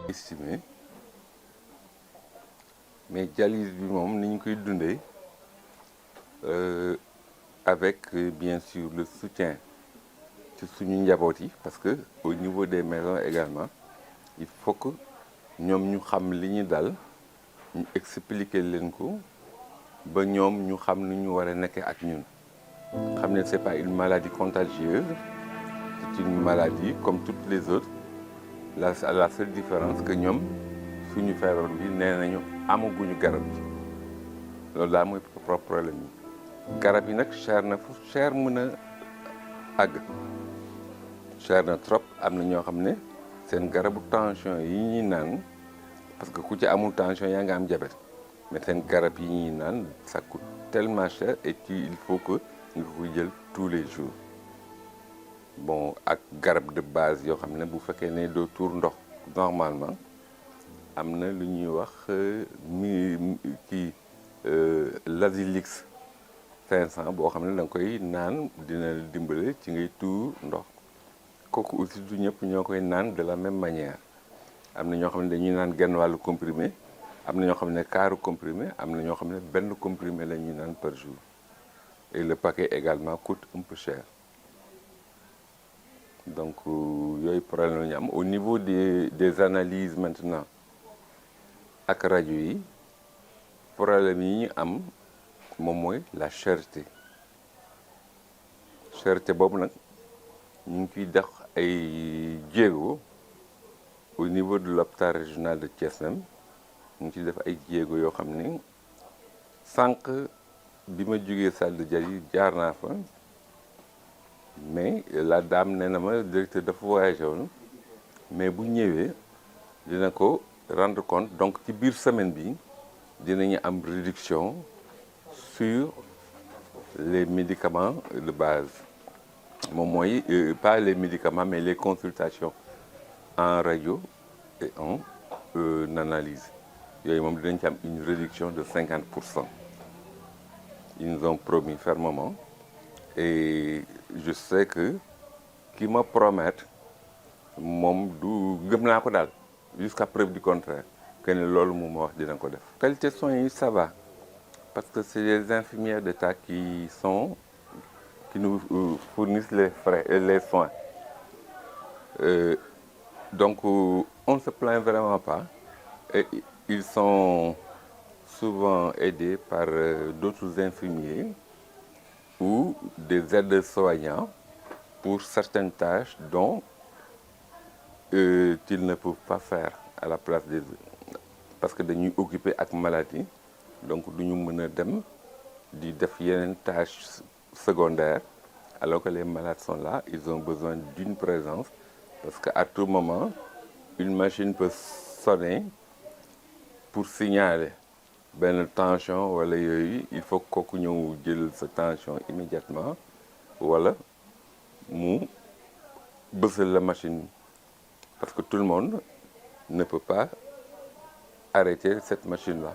estimé mais dialyse bi moom ni ñu koy dundee avec bien sûr le soutien ci suñu njaboot yi parce que au niveau des maisons également il faut que ñoom ñu xam li ñu dal ñu expliquer leen ko ba ñoom ñu xam ni ñu war a nekkee ak ñun xam ne c'est pas une maladie contagieuse c'est une maladie comme toutes les autres la seule différence que ñoom suñu feebar bi nee nañu amaguñu garab bi loolu daal mooy problème yi garab yi nag cher na fu cher mën a àgg cher na trop am na ñoo xam ne seen garabu tension yi ñuy naan parce que ku ci amul tension yaa nga am diabète mais seen garab yi ñuy naan ça coûte tellement cher et il faut que nga koy jël tous les jours bon ak garab de base yoo xam ne bu fekkee ne doo tuur ndox normalement am na lu ñuy wax kii Lazilix 500 boo xam ne da nga koy naan dina dimbale ci ngay tuur ndox kooku aussi du ñëpp ñoo koy naan de la même manière am na ñoo xam ne dañuy naan genn wàllu comprimé am na ñoo xam ne quart comprimé am na ñoo xam ne benn comprimé la ñuy naan par jour et le paquet également coûte un peu cher donc yooyu problème la ñu am au niveau des analyses maintenant ak rajo yi problème yi ñu am moom mooy la cherté boobu nag ñu ngi ciy def ay jéego au niveau de l'hôpital régional de Thiès même ñu ngi ciy def ay jéego yoo xam ne sànq bi ma jógee salle de dialyse jaar naa fa mais la dame nee na ma directeur dafa voyagé woon mais bu ñëwee dina ko rendre compte donc ci biir semaine bi dinañu am réduction sur les médicaments de base moom mooy pas les médicaments mais les consultations en radio et en analyse yooyu moom dinañ ci am une réduction de 50%. Ils nous ont promis fermement et je sais que qui me promettent moom du gëm naa ko daal jusqu'à preuve du contraire que ne loolu moom ma wax dina ko def. Qualité soins yi ça va parce que c'est les infirmières d'État qui nous fournissent les soins donc on ne se plaint vraiment pas et ils sont souvent aidés par d'autres infirmiers ou des aides-soignants pour certaines tâches dont qu'ils ne peuvent pas faire à la place des parce que dañuy occupé ak maladie donc du ñu mën a dem di def yeneen tâches secondaires alors que les malades sont là ils ont besoin d'une présence parce que à tout moment une machine peut sonner pour signaler benn tension wala yooyu il faut kooku ñëw jël sa tension immédiatement wala mu bësal la machine parce que tout le monde ne peut pas arrêter cette machine-là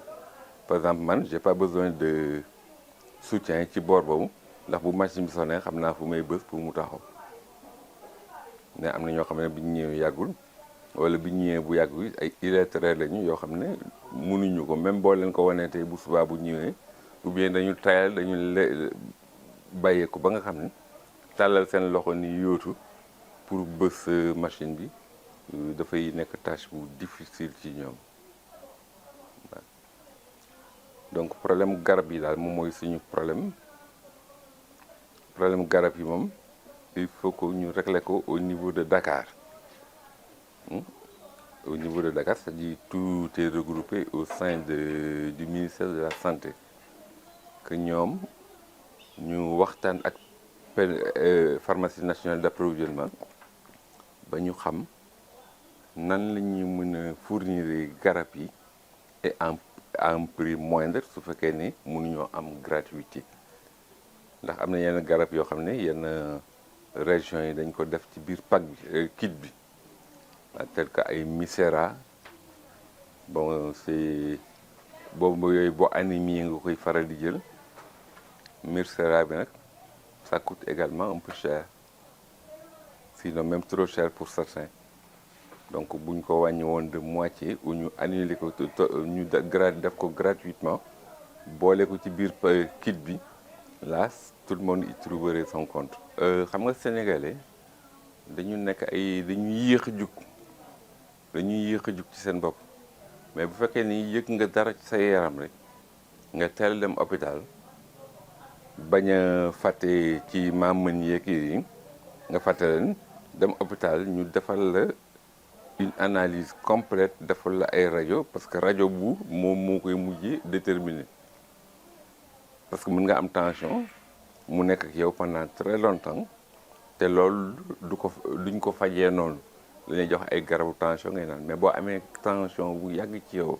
par exemple man j'ai pas besoin de soutien ci boor boobu ndax bu machine bi sonné xam naa fu may bës pour mu taxaw mais am na ñoo xam ne bi ñu ñëwee yàggul wala bi ñu ñëwee bu yàggul ay illettrés lañu yoo xam ne mënuñu ko même boo leen ko wanee tey bu subaa bu ñëwee ou bien dañu tayal dañu bàyyee ko ba nga xam ne tàllal seen loxo ni yóotu pour bës machine bi dafay nekk tâche bu difficile ci ñoom waaw donc problème garab yi daal moom mooy suñu problème garab yi moom il faut que ñu régler ko au niveau de Dakar au niveau de Dakar c'est-à-dire tout est regroupé au sein du ministère de la Santé que ñoom ñu waxtaan ak pharmacie nationale d'approvisionnement ba ñu xam nan la ñuy mën a fournir garab yi et en prix moindre su fekkee ne mënuñoo am gratuité ndax am na yenn garab yoo xam ne yenn régions yi dañ ko def ci biir pack bi kit bi tel que ay Misera bon c'est boobu yooyu boo anémie nga koy faral di jël Misera bi nag ça coûte également un peu cher sinon même trop cher pour certains donc buñ ko wàññi woon de moitié ou ñu annulé ko ñu def ko gratuitement boole ko ci biir kit bi là tout le monde y trouverait son compte. xam nga sénégalais dañu nekk dañuy yéex a jug dañuy yéex a jug ci seen bopp mais bu fekkee ni yëg nga dara ci sa yaram rek nga teel dem hôpital bañ a fàtte ci maam mën yeeg yi nga fàtte leen dem hôpital ñu defal la une analyse complète defal la ay rajo parce que rajo bu moom moo koy mujjee déterminer parce que mën nga am tension mu nekk ak yow pendant très longtemps te loolu duñ ko fajee noonu dañuy jox ay garabu tension ngay naan mais boo amee tension bu yàgg ci yow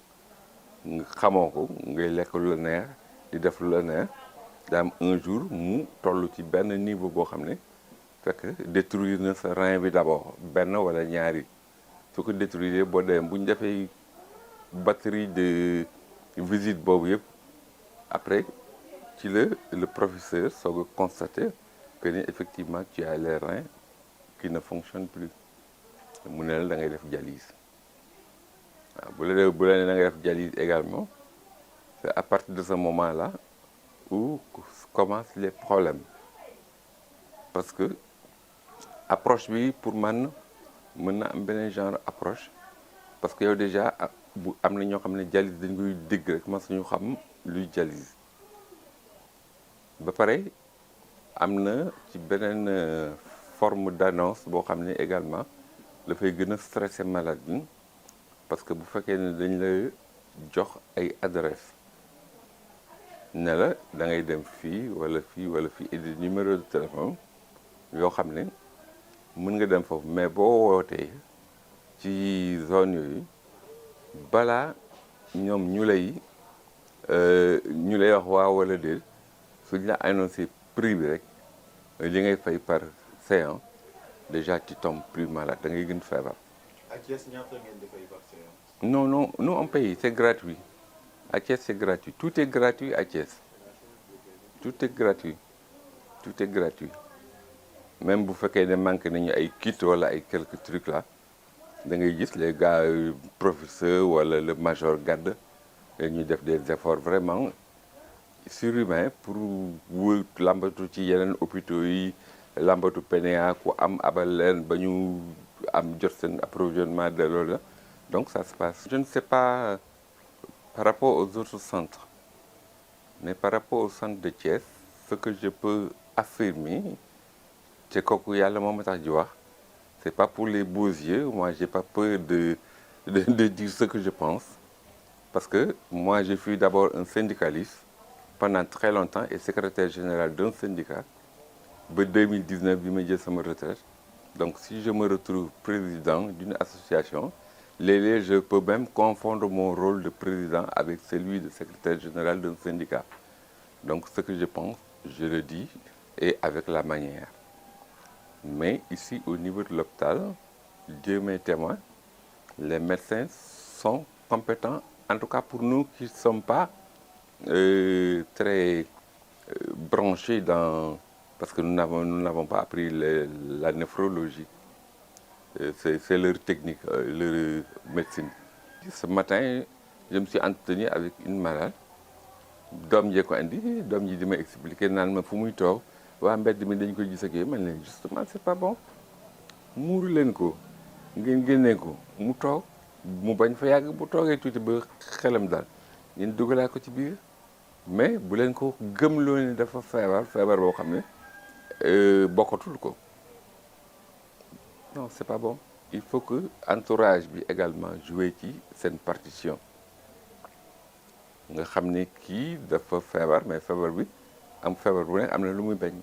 nga xamoo ko ngay lekk lu la neex di def lu la neex daa am un jour mu toll ci benn niveau boo xam ne fekk détruire na sa rein bi d'abord benn wala ñaari su ko détruire boo demee bu ñu defee batterie de visite boobu yëpp après ci le professeur soog a constaté que ni effectivement tu as les reins qui ne fonctionnent plus mu ne la da ngay def dialyse waaw bu la ne da ngay def dialyse également c'est à partir de ce moment-là où commencent les problèmes parce que approche bi pour man mën na am beneen genre approche parce que yow déjà bu am na ñoo xam ne dialyse dañ koy dégg rek mas ñu xam luy dialyse ba pare am na ci beneen forme d'annonce boo xam ne également dafay gën a stressé malade bi parce que bu fekkee ne dañ la jox ay adresse ne la da ngay dem fii wala fii wala fii et des numéros de téléphone yoo xam ne mën nga dem foofu mais boo wootee ci zone yooyu balaa ñoom ñu lay wax waaw wala déet suñ la annoncé prix bi rek li ngay fay par séance déjà tu tombes plus malade da ngay gën feebar. À Thiès ñaata ngeen di fay par séance? Non, nous on paye, c'est gratuit. À Thiès c'est gratuit, tout est gratuit à Thiès. Tout est gratuit. Tout est gratuit. Même bu fekkee ne manque nañu ay kits wala ay quelques trucs là da ngay gis les gars professeurs wala le major Gadd ñu def des efforts vraiment surhumains pour lambatu ci yeneen hôpitaux yi lambatu PNA ku am abal leen ba ñu am jot seen approvisionnement de loolu la donc ça se passe. Je ne sais pas par rapport aux autres centres mais par rapport au centre de Thiès ce que je peux affirmer c'est kooku yàlla moo ma tax di wax c'est pas pour les beaux yeux moi j'ai pas peur de dire ce que je pense parce que moi je fus d'abord un syndicaliste pendant très longtemps et secrétaire général d'un syndicat ba 2019 bi ma jël sama retraite donc si je me retrouve président d'une association léeg-léeg je peux même confondre mon rôle de président avec celui de secrétaire général d'un syndicat donc ce que je pense je le dis et avec la manière. Mais ici, au niveau de l'hôpital, Dieu m'est témoin, les médecins sont compétents, en tout cas pour nous qui ne sommes pas très branchés dans... Parce que nous n'avons pas appris la néphrologie. C'est leur technique, leur médecine. Ce matin, je me suis entretenu avec une malade. Doom jee ko andi doom ji di ma expliquer naan ma fu muy toog waa mbedd mi dañ ko gis ak yooyu man leen justement c'est pas bon muuru leen ko ngeen génnee ko mu toog mu bañ fa yàgg bu toogee tuuti ba xelam daal ngeen dugalaa ko ci biir mais bu leen ko gëmloo ne dafa feebar boo xam ne bokkatul ko non c'est pas bon. Il faut que entourage bi également jouer ci seen partition nga xam ne kii dafa feebar mais feebar bi am feebar bu ne am na lu muy bañ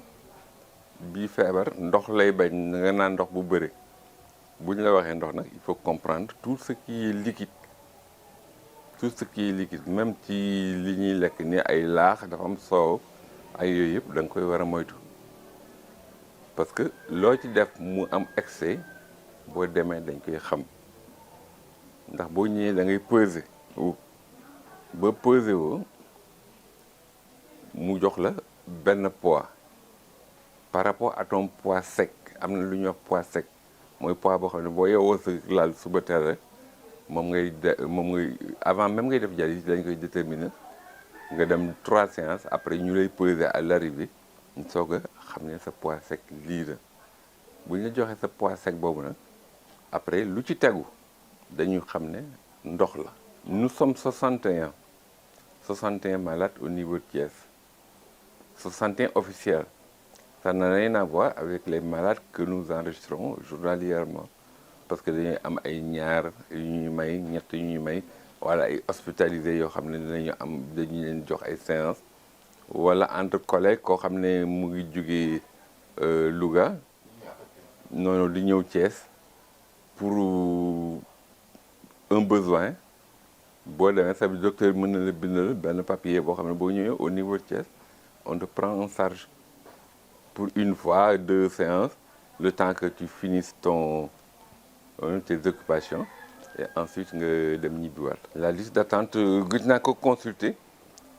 bii feebar ndox lay bañ nga naan ndox bu bëre bu ñu la waxee ndox nag il faut comprendre tout ce qui est liquide même ci li ñuy lekk ni ay laax dafa am soow ay yooyu yëpp da nga koy war a moytu parce que loo ci def mu am excès boo demee dañ koy xam ndax boo ñëwee da ngay peser ba peser woo mu jox la benn poids par rapport à ton poids sec am na lu ñuy wax poids sec mooy poids boo xam ne boo yeewoo sa laal suba teel rek moom ngay avant même ngay def dialyse dañ koy déterminer nga dem 3 séances après ñu lay peser à l'arrivée ñu soog a xam ne sa poids sec lii la bu ñu la joxee sa poids sec boobu nag après lu ci tegu dañu xam ne ndox la. Nous sommes 61 malades au niveau de Thiès 61 officiels. Ça n'a rien à voir avec les malades que nous enregistrons journalièrement parce que dañuy am ay ñaar yu ñuy may ñett yu ñuy may wala ay hospitalisés yoo xam ne dañu leen jox ay séances wala entre collègues koo xam ne mu ngi jógee Louga noonu di ñëw Thiès pour un besoin boo demee sa docteur mën na la bindal benn papier boo xam ne boo ñëwee au niveau de Thiès on te prend en charge pour une fois 2 séances le temps que tu finisses tes occupations et ensuite nga dem ñibbiwaat. La liste d'attente gëj naa ko consulter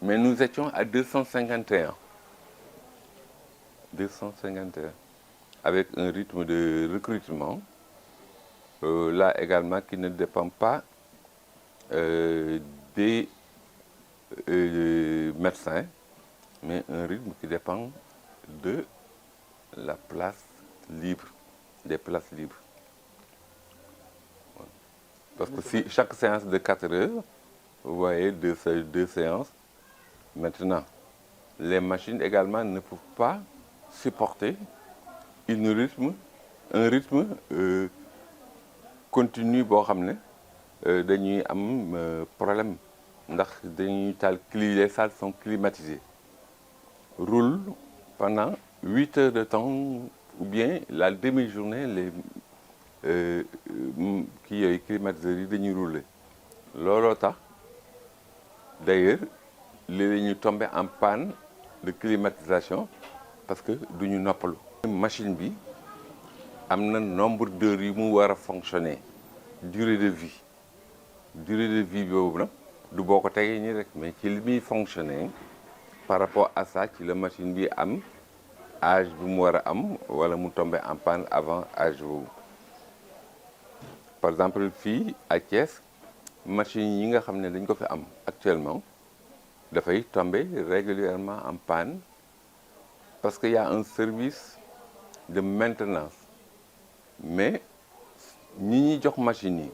mais nous étions à 251 avec un rythme de recrutement là également qui ne dépend pas des médecins mais un rythme qui dépend de la place libre, des places libres. Parce que si chaque séance de 4 heures, vous voyez deux séances, maintenant, les machines également ne peuvent pas supporter un rythme continu boo xam ne dañuy am problème ndax dañuy taal les salles sont climatisées roulent pendant 8 heures de temps ou bien la demi-journée les kii yooyu climatiseurs yi dañuy rouler looloo tax d'ailleurs léeg-léeg ñu tomber en panne de climatisation parce que duñu noppalu. Machine bi am na nombre d'heures yu mu war a fonctionner durée de vie boobu nag du boo ko tegee nii rek mais ci li muy fonctionner par rapport à ça ci la machine bi am âge bu mu war a am wala mu tomber en panne avant âge boobu. Par exemple fii à Thiès machine yi nga xam ne dañ ko fi am actuellement dafay tomber régulièrement en panne parce que y a un service de maintenance mais ñi ñuy jox machine yi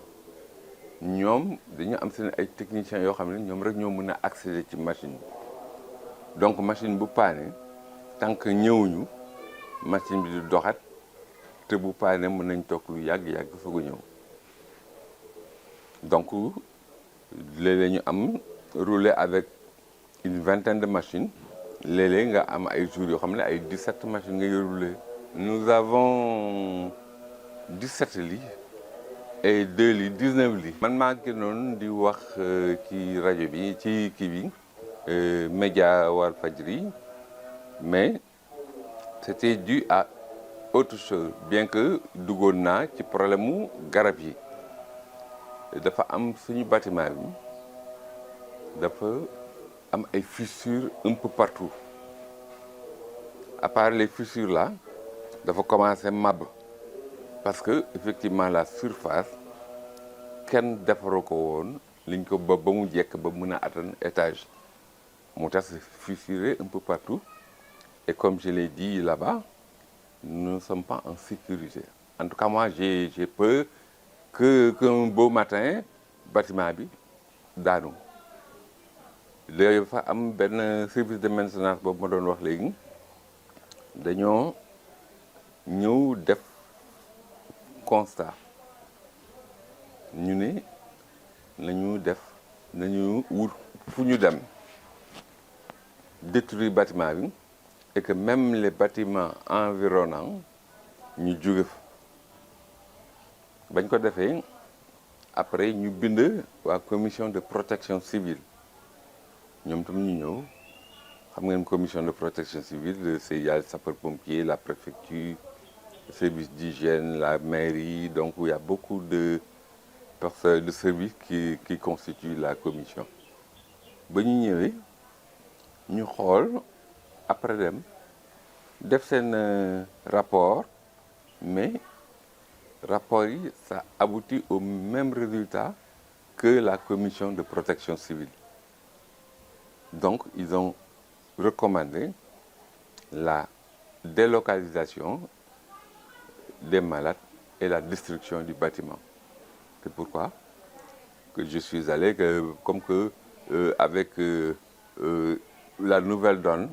ñoom dañu am seen ay techniciens yoo xam ne ñoom rek ñoo mën a accéder ci machine bi donc machine bu paane tant que ñëwuñu machine bi du doxat te bu paane mën nañ toog lu yàgg soog a ñëw donc léeg-léeg ñu am rouler avec une vingtaine de machines léeg-léeg nga am ay jours yoo xam ne ay 17 machines ngay rouler. Nous avons 17 lits et 2 lits 19 lits. man maa ngi noonu di wax ci rajo bi ci kii bi média Walfadjri mais c'était dû à autre chose bien que duggoon naa ci problème mu garab yi dafa am suñu bâtiment bi dafa am ay fissures un peu partout à part les fissures là dafa commencé màbb parce que effectivement la surface kenn defaru ko woon liñ ko ba mu jekk ba mën a atteindre étage moo tax fissuré un peu partout et comme je l'ai dit là-bas nous ne sommes pas en sécurité en tout cas moi j'ai peur qu'un beau matin bâtiment bi daanu léegi dafa am benn service de maintenance boobu ma doon wax léegi dañoo ñëw def constat ñu ne nañu wut fu ñu dem détruire bâtiment bi et que même les bâtiments environnants ñu jóge fa bañ ko defee après ñu bind waa commission de protection civile ñoom tam ñu ñëw xam ngeen commission de protection civile c'est y a le sapeur-pompier la préfecture le service d'hygiène la mairie donc il y a beaucoup de personnes de services qui constituent la commission ba ñu ñëwee ñu xool après dem def seen rapport mais rapport yi ça aboutit au même résultat que la commission de protection civile. Donc ils ont recommandé la délocalisation des malades et la destruction du bâtiment. C'est pourquoi que je suis allé, comme que avec la nouvelle donne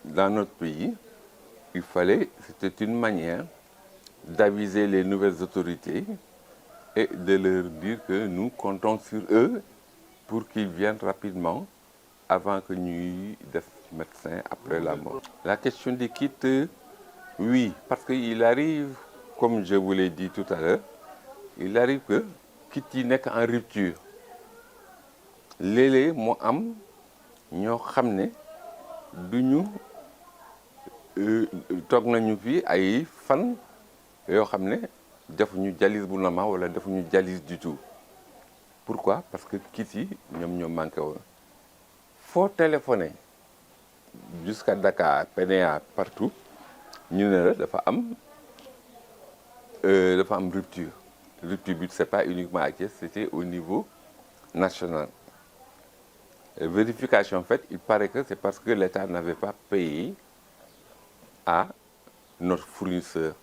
dans notre pays, c'était une manière d'aviser les nouvelles autorités et de leur dire que nous comptons sur eux pour qu'ils viennent rapidement avant que ñuy def médecin après la mort. La question des kits, oui, parce qu'il arrive, comme je vous l'ai dit tout à l'heure, il arrive que kit yi nekk en rupture léeg-léeg moo am ñoo xam ne duñu toog nañu fi ay fan yoo xam ne defuñu dialyse bu normal wala defuñu dialyse du tout. Pourquoi? Parce que kit yi ñoom ñoo manqué woon. Faut téléphoner jusqu'à Dakar, PNA, partout ñu ne la dafa am rupture. Rupture bi c'est pas uniquement à Thiès, c'était au niveau national. Vérification en fait, il paraît que c'est parce que l'État n'avait pas payé à notre fournisseur.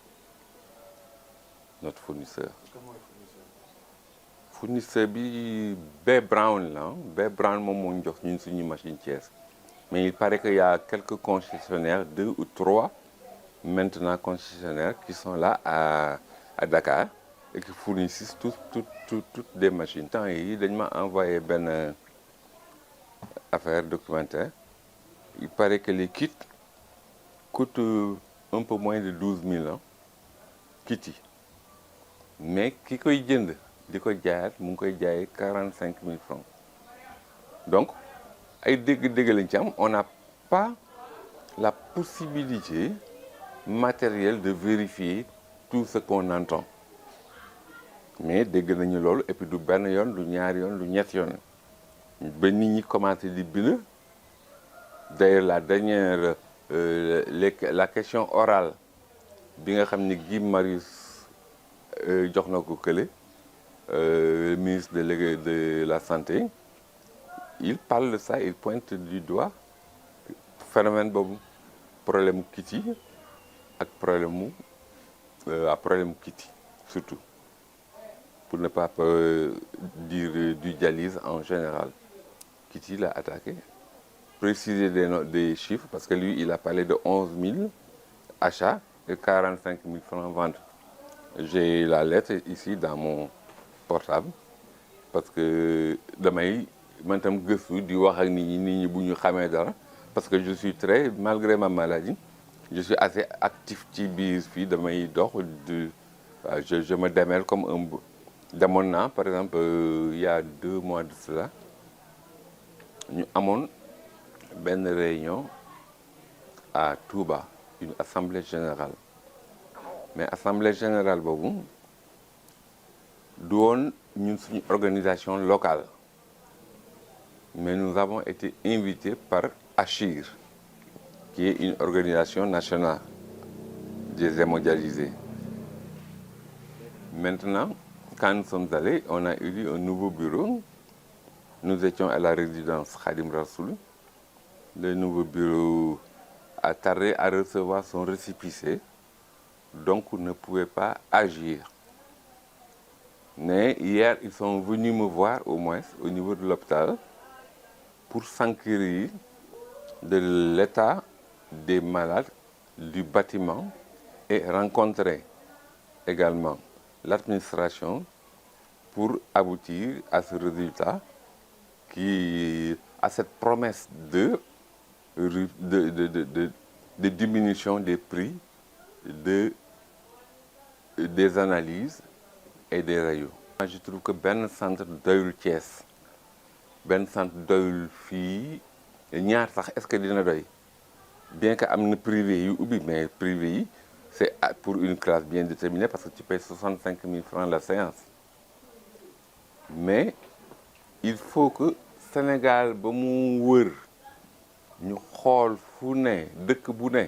Fournisseur bi B Brown la B Brown moom moo ñu jox ñun suñu machine Thiès. Mais il paraît qu'il y a quelques concessionnaires, 2 ou 3 maintenant concessionnaires qui sont là à Dakar et qui fournissent toutes des machines. Tant yi dañ ma envoyé benn affaire documentaire. Il paraît que les kits coûtent un peu moins de 12 000 ans kit yi mais ki koy jënd di ko jaayaat mu ngi koy jaayee 45 000 francs. Donc ay dégg-dégg lañ ci am, on n'a pas la possibilité matérielle de vérifier tout ce qu'on entend. Mais dégg nañu loolu et puis du benn yoon du ñaari yoon du ñetti yoon ba nit ñi commencé di bind. D'ailleurs la dernière la question orale bi nga xam ne Guy Marius jox na ko kële le ministre de la santé, il parle de ça, il pointe du doigt phénomène boobu problème kit yi ak problème kit yi surtout pour ne pas dire du dialyse en général. Kit yi l'a attaqué, préciser des chiffres parce que lui il a parlé de 11 000 achats et 45 000 francs ventes. J'ai la lettre ici dans mon portable parce que damay man tam gëstu di wax ak nit ñi bu ñu xamee dara parce que je suis malgré ma maladie je suis assez actif ci biir fii damay dox je me démène comme un demoon naa par exemple il y a 2 mois de cela ñu amoon benn réunion à Touba, une assemblée générale. Mais assemblée générale boobu du woon ñun suñu organisation locale. Mais nous avons été invités par ACHIR, qui est une organisation nationale des hémodialysés. Maintenant, quand nous sommes allés, on a eu un nouveau bureau. Nous étions à la résidence Khadim Rassoul. Le nouveau bureau a tardé à recevoir son récépissé, donc ne pouvait pas agir. Mais hier, ils sont venus me voir au moins au niveau de l'hôpital pour s'enquérir de l'état des malades du bâtiment et rencontrer également l'administration pour aboutir à ce résultat à cette promesse de diminution des prix des analyses et des rayons. Je trouve que benn centre doyul Thiès benn centre doyul fii ñaar sax est-ce que dina doy bien que am na privé yu ubbi mais privé yi c'est pour une classe bien déterminée parce que tu payes 65 000 francs la séance. Mais il faut que Sénégal ba mu wër ñu xool fu ne dëkk bu ne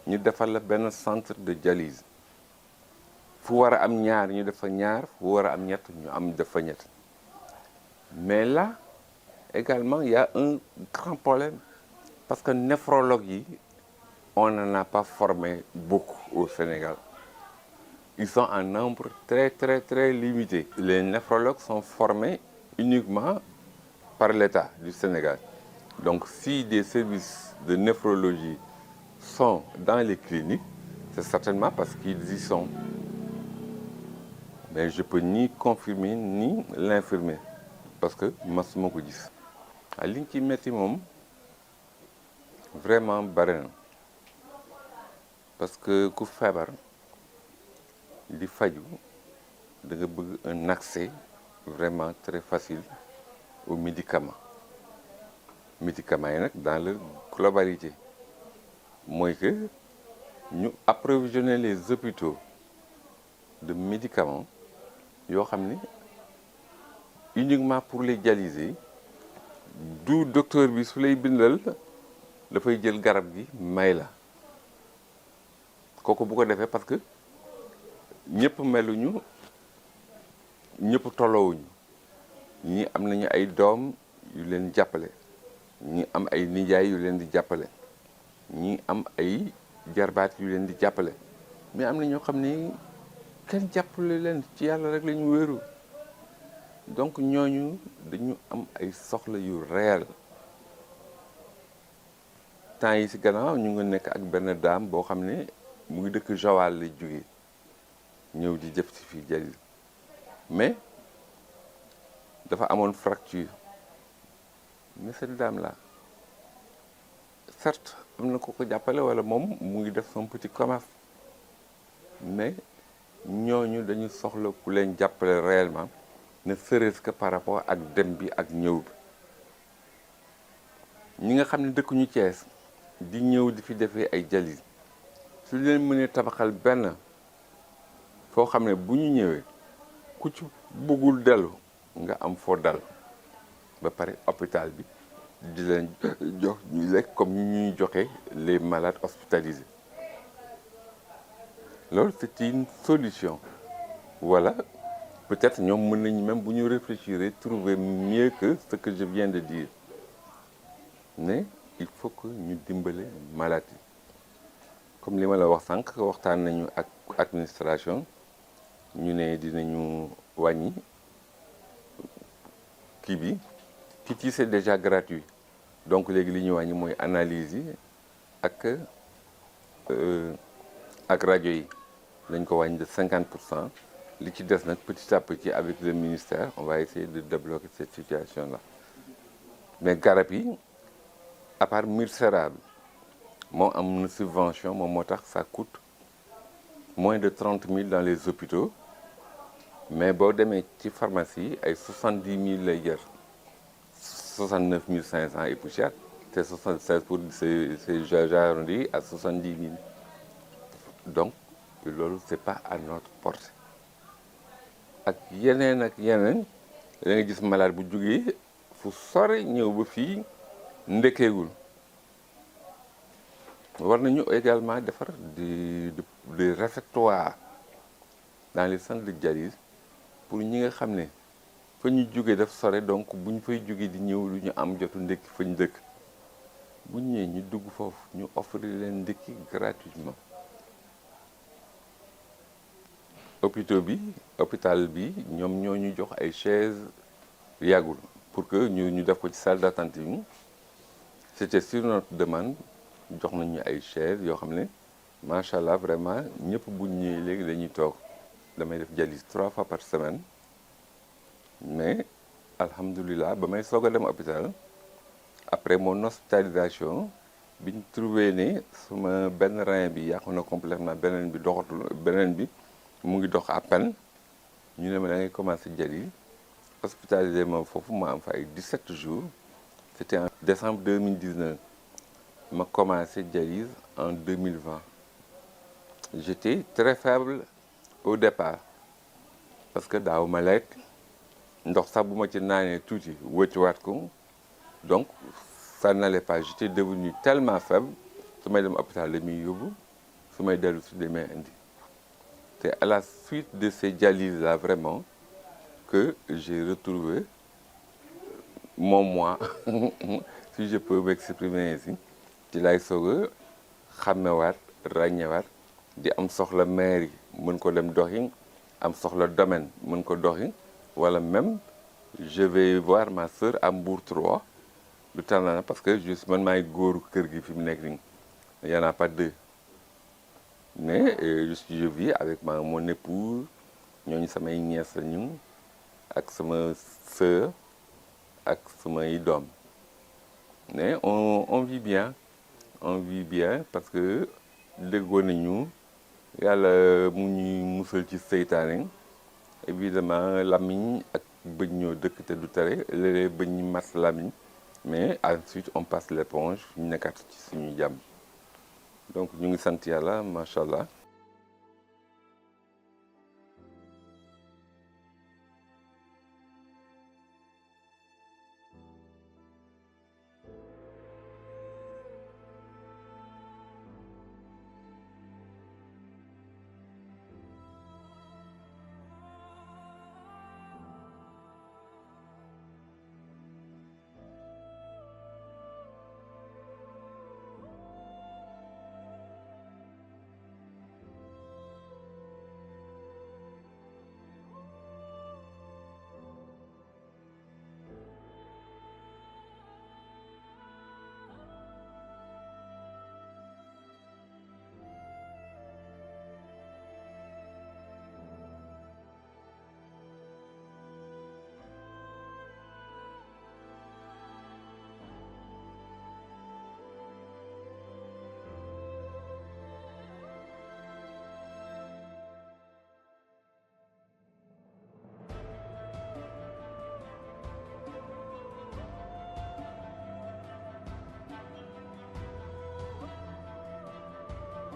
ñu defal la benn centre de dialyse fu war a am ñaar ñu def fa ñaar fu war a am ñett ñu am def fa ñett mais là également il y a un grand problème parce que néphrologue yi on n'en a pas formé beaucoup au Sénégal. Ils sont en nombre très limité. Les néphrologues sont formés uniquement par l'État du Sénégal. Donc si des services de néphrologie sont dans les cliniques, c'est certainement parce qu'ils y sont. Mais je peux ni confirmer ni l'infirmer parce que masuma ko gis. Li ñu ci metti moom vraiment bare na parce que ku feebar di faju da nga bëgg un accès vraiment très facile aux médicaments yi nag dans leur globalité mooy que ñu approvisionner les hôpitaux de médicaments yoo xam ne uniquement pour les dialyser du docteur bi su lay bindal dafay jël garab gi may la kooku bu ko defee parce que ñëpp meluñu ñëpp tolloowuñu ñi am nañu ay doom yu leen jàppale ñi am ay nijaay yu leen di jàppale ñi am ay jarbaat yu leen di jàppale mais am na ñoo xam ne kenn jàppale leen ci yàlla rek la ñu wéeru donc ñooñu dañu am ay soxla yu réel temps yi ci gannaaw ñu ngi nekk ak benn dame boo xam ne mu ngi dëkk Joal la jóge ñëw di jëf ci fii dialyse mais dafa amoon fracture mais cette dame là certes am na ko jàppale walla moom mu ngi def son petit commerce mais ñooñu dañu soxla ku leen jàppale réellement ne serait-ce que par rapport ak dem bi ak ñëw bi ñi nga xam ne dëkkuñu Thiès di ñëw di fi defee ay dialyse su leen mënee tabaxal benn foo xam ne bu ñu ñëwee ku ci bëggul dellu nga am foo dal ba pare hôpital bi di leen jox ñuy lekk comme ñuy joxe les malades hospitalisés loolu c'est une solution voilà peut-être ñoom mën nañu même bu ñu réfléchir trouver mieux que ce que je viens de dire mais il faut que ñu dimbale malade yi comme li ma la wax sànq waxtaan nañu ak administration ñu ne dinañu wàññi kii bi kit yi c'est déjà gratuit donc léegi li ñuy wàññi mooy analyse yi ak rajo yi dañ ko wàññi de 50%. li ci des nag petit à petit avec le ministère on va essayer de débloquer cette situation là mais garab yi à part Mircera bi moo am na subvention moom moo tax ça coûte moins de 30 000 dans les hôpitaux mais boo demee ci pharmacie ay 70 000 lay jar 69 500 et poussière te 76 pour c'est j'arrondis à 70 000 donc loolu c'est pas à notre portée ak yeneen da nga gis malade bu jógee fu sore ñëw ba fii ndekkeegul war nañu également defar des réfectoires dans les centres de dialyse pour ñi nga xam ne fa ñu jógee daf sore donc bu ñu fay jógee di ñëw lu ñu am jotu ndekki fa ñu dëkk bu ñëwee ñu dugg foofu ñu offrir leen ndekki gratuitement hôpital bi ñoom ñoo ñu jox ay chaises yàggul pour que ñu def ko ci salle d'attente yi c'était sur notre demande jox nañu ay chaises yoo xam ne macha allah vraiment ñëpp bu ñëwee léegi dañuy toog damay def dialyse 3 fois par semaine mais alhamdulilah ba may soog a dem hôpital après mon hospitalisation biñ trouvé ne suma benn rein bi yàqu na complètement beneen bi doxatul beneen bi mu ngi dox à peine ñu ne ma da ngay commencer dialyse hospitalisé ma foofu ma am fa ay 17 jours c'était en décembre 2019 ma commencé dialyse en 2020 j'étais très faible au départ parce que daaw ma lekk ndox sax bu ma ci naanee tuuti wëccuwaat ko donc ça n'allait pas j'étais devenu tellement faible su may dem hôpital dañuy yóbbu su may dellu si demee indi C'est à la suite de ces dialyses-là vraiment que j'ai retrouvé mon moi, si je peux m'exprimer ainsi. ci laay soog a xàmmewaat ràññewaat di am soxla mairie mën ko dem doxi am soxla domaine mën ko doxi wala même je vais voir ma sœur à Mbour 3 du tànn parce que juste man maay góoru kër gi fi mu nekk nii y en a pas deux mais je vis avec mon épouse ñooñu samay nièce la ñu ak sama sœur ak samay doom mais on vit bien. On vit bien parce que déggoo nañu yàlla mu ñuy musal ci seytaane évidemment lamiñ ak bëñ ñoo dëkk te du tere léeg-léeg bëñ ñi mat lamiñ mais ensuite on passe l'éponge ñu nekkaat ci suñu jàmm donc ñu ngi sant yàlla macha allah.